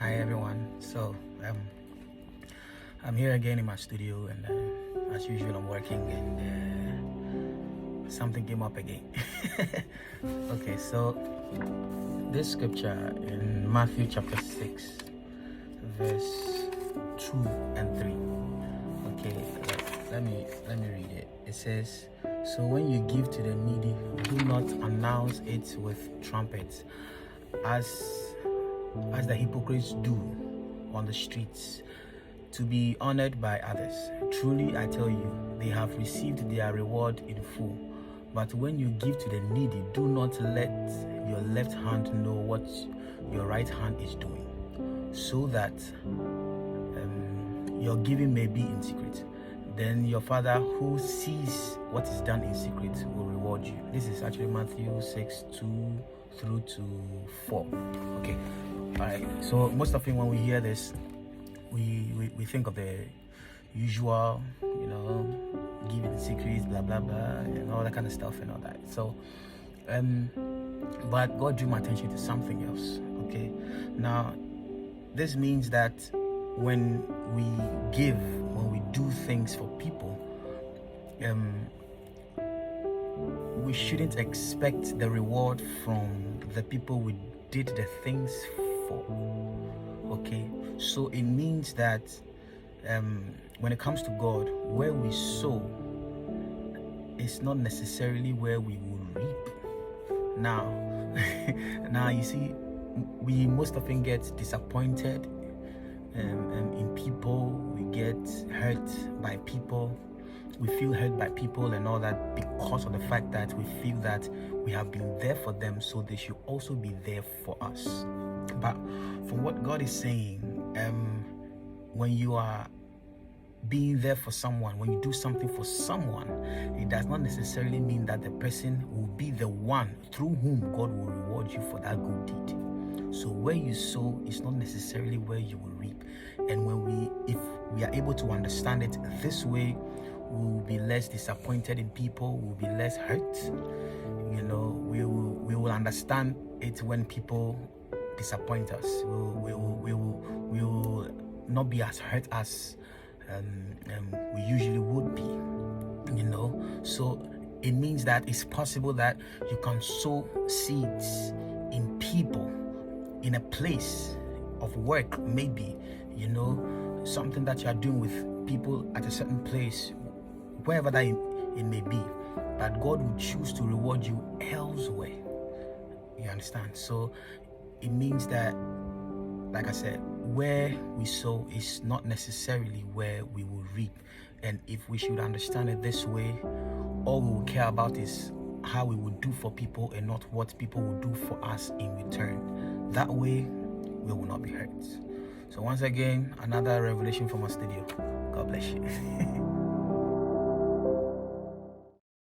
Hi everyone. I'm here again in my studio, and as usual I'm working, and something came up again. Okay, so this scripture in Matthew chapter 6 verse 2 and 3. Okay, let me read it. It says, so when you give to the needy, do not announce it with trumpets, as the hypocrites do on the streets, to be honored by others. Truly I tell you, they have received their reward in full. But when you give to the needy, do not let your left hand know what your right hand is doing, so that your giving may be in secret. Then your Father who sees what is done in secret will reward you. This is actually Matthew 6, 2 through to 4. Okay. Alright. So most often when we hear this, we think of the usual, giving in secrets, blah blah blah, and all that kind of stuff and all that. So but God drew my attention to something else. Okay. Now this means that when we give, when we do things for people, we shouldn't expect the reward from the people we did the things for. Okay, so it means that when it comes to God, where we sow is not necessarily where we will reap. Now you see, we most often get disappointed in people. We get hurt by people. We feel hurt by people and all that because of the fact that we feel that we have been there for them, so they should also be there for us. But from what God is saying, when you are being there for someone, when you do something for someone, it does not necessarily mean that the person will be the one through whom God will reward you for that good deed. So where you sow is not necessarily where you will reap. And if we are able to understand it this way, we will be less disappointed in people, we will be less hurt. We will understand it when people disappoint us. We will not be as hurt as we usually would be. So it means that it's possible that you can sow seeds in people, in a place of work, maybe, something that you are doing with people at a certain place, wherever that it may be, but God will choose to reward you elsewhere. You understand? So it means that, like I said, where we sow is not necessarily where we will reap. And if we should understand it this way, all we will care about is how we will do for people and not what people will do for us in return. That way, we will not be hurt. So once again, another revelation from our studio. God bless you.